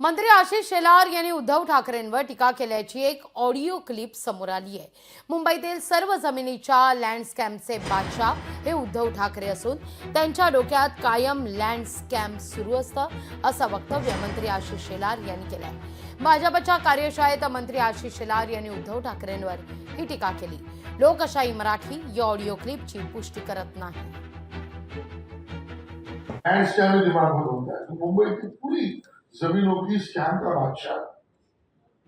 मंत्री आशिष शेलार यांनी उद्धव ठाकरेंवर टीका केल्याची एक ऑडिओ क्लिप समोर आली आहे। मुंबईतील सर्व जमिनीच्या लँड स्कॅमचे बादशाह हे उद्धव ठाकरे असून त्यांच्या डोक्यात कायम लँड स्कॅम सुरू असतं असं वक्तव्य मंत्री आशिष शेलार यांनी केलं आहे। भाजपच्या कार्यशाळेत मंत्री आशिष शेलार यांनी उद्धव ठाकरेंवर ही टीका केली। लोकशाही मराठी या ऑडिओ क्लिपची पुष्टी करत नाही। लैंड स्कैम में दिमाग में होता है तो मुंबई की पूरी जमीनों की स्कैम का बादशाह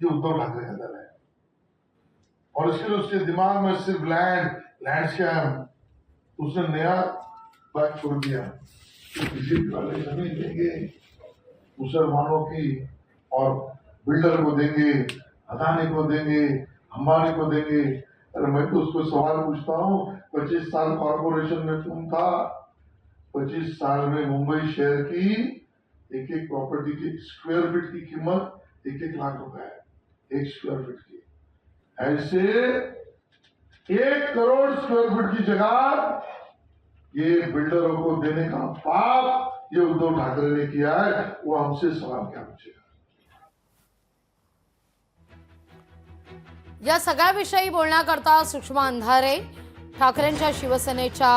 ये उद्धव ठाकरे का दल है और इसके लिए उसके दिमाग में सिर्फ लैंड स्कैम उसने नया बात छोड़ दिया कि किसी वाले जमीन देंगे मुसलमानों की और बिल्डर को देंगे, अदानी को देंगे, अंबानी को देंगे। अरे मैं तो उसको सवाल पूछता हूँ, 25 साल कॉर्पोरेशन में तुम था, 25 साल में मुंबई शहर की एक एक प्रॉपर्टी की स्क्वायर फीट की कीमत 1-1 लाख रुपए है, एक स्क्वायर फीट की। ऐसे 1 करोड़ स्क्वायर फीट की जगह ये बिल्डरों को देने का पाप ये उद्धव ठाकरे ने किया है। वो हमसे सवाल क्या पूछेगा? या सगळ्याविषयी बोलण्याकरता सुषमा अंधारे ठाकरेंच्या शिवसेनेच्या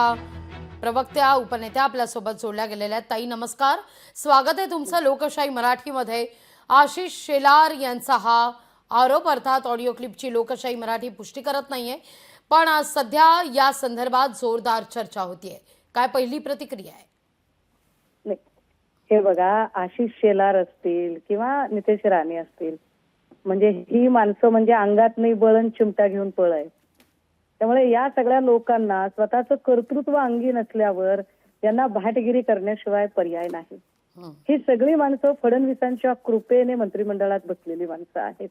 प्रवक्त्या उपनेत्या आपल्यासोबत जोडल्या गेलेल्या आहेत। ताई नमस्कार, स्वागत आहे तुमचं लोकशाही मराठीमध्ये। आशिष शेलार यांचा हा आरोप अर्थात ऑडिओ क्लिपची लोकशाही मराठी पुष्टी करत नाहीये, पण आज सध्या या संदर्भात जोरदार चर्चा होतीये। काय पहिली प्रतिक्रिया आहे? नाही, हे बघा, आशिष शेलार असतील किंवा नितेश राणे असतील, म्हणजे ही माणसं म्हणजे अंगात नाही बळण चिमटा घेऊन पळ आहे। त्यामुळे या सगळ्या लोकांना स्वतःचं कर्तृत्व अंगी नसल्यावर यांना भाटगिरी करण्याशिवाय पर्याय नाही। ही सगळी माणसं फडणवीसांच्या कृपेने मंत्रिमंडळात बसलेली माणसं आहेत।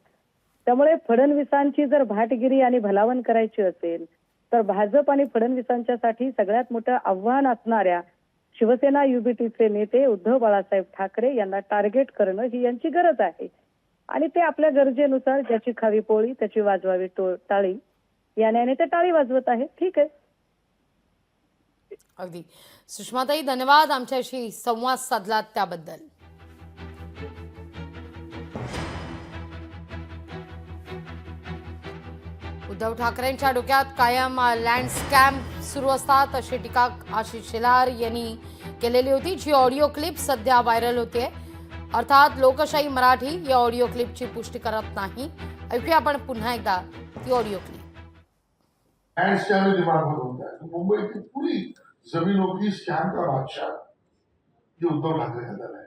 त्यामुळे फडणवीसांची जर भाटगिरी आणि भलावण करायची असेल तर भाजप आणि फडणवीसांच्यासाठी सगळ्यात मोठं आव्हान असणाऱ्या शिवसेना युबीटीचे नेते उद्धव बाळासाहेब ठाकरे यांना टार्गेट करणं ही यांची गरज आहे आणि ते आपल्या गरजेनुसार ज्याची खावी पोळी त्याची वाजवावी टाळी याने ते टाळी वाजवत आहेत। ठीक आहे, अगदी सुषमाताई धन्यवाद आमच्याशी संवाद साधलात त्याबद्दल। उद्धव ठाकरेंच्या डोक्यात कायम लँड स्कॅम सुरू असतात अशी टीका आशिष शेलार यांनी केलेली होती, जी ऑडिओ क्लिप सध्या व्हायरल होते। अर्थात लोकशाही मराठी या ऑडिओ क्लिपची पुष्टी करत नाही। ऐकूया आपण पुन्हा एकदा ती ऑडिओ क्लिप। लैंड स्कैम में दिमाग में होता है तो मुंबई की पूरी जमीनों की स्कैम का बादशाह ये उद्धव ठाकरे का दल है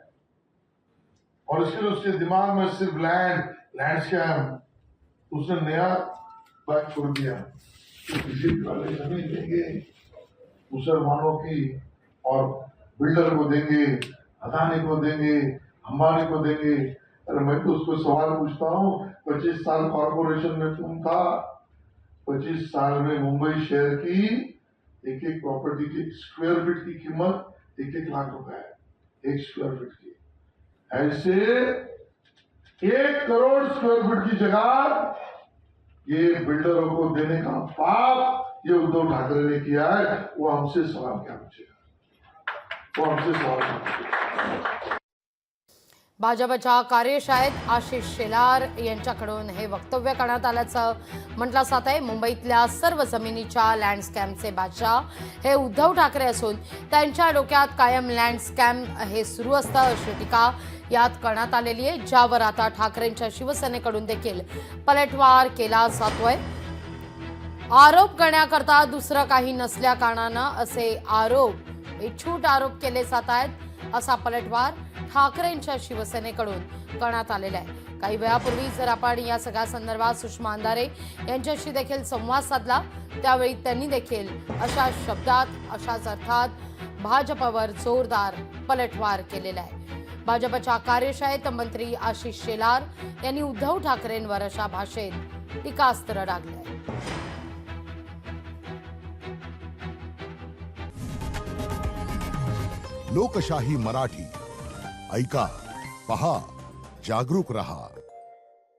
और इसके लिए उसके दिमाग में सिर्फ लैंड स्कैम उसने नया बात छोड़ दिया कि किसी वाले जमीन देंगे मुसलमानों की और बिल्डर को देंगे, अदानी को देंगे, अंबानी को देंगे। अरे मैं तो उसको सवाल पूछता हूँ, 25 साल कॉर्पोरेशन में तुम था, 25 साल में मुंबई शहर की एक एक प्रॉपर्टी की स्क्वायर फीट की कीमत 1-1 लाख रुपए है, एक स्क्वायर फीट की। ऐसे 1 करोड़ स्क्वायर फीट की जगह ये बिल्डरों को देने का पाप ये उद्धव ठाकरे ने किया है। वो हमसे सवाल क्या पूछेगा? वो हमसे सवाल क्या पूछेगा? भाजपच्या कार्यशाळेत आशिष शेलार यांच्याकडून हे वक्तव्य करण्यात आल्याचं म्हटलं जात आहे। मुंबईतल्या सर्व जमिनीच्या लँड स्कॅमचे बादशाह हे उद्धव ठाकरे असून त्यांच्या डोक्यात कायम लँड स्कॅम हे सुरू असतं अशी टीका यात करण्यात आलेली आहे, ज्यावर आता ठाकरेंच्या शिवसेनेकडून देखील पलटवार केला जातोय। आरोप करण्याकरता दुसरं काही नसल्या कारणानं असे आरोप इच्छूट आरोप केले जात आहेत असा पलटवार ठाकरेंच्या शिवसेनेकडून करण्यात आलेला आहे। काही वेळापूर्वी जर आपण या सगळ्या संदर्भात सुषमा अंधारे यांच्याशी देखील संवाद साधला त्यावेळी त्यांनी देखील अशा शब्दात अशाच अर्थात भाजपवर जोरदार पलटवार केलेला आहे। भाजपच्या कार्यशाळेत मंत्री आशिष शेलार यांनी उद्धव ठाकरेंवर अशा भाषेत टीकास्त्र डागले आहे। लोकशाही मराठी ऐका, पहा, जागरूक रहा।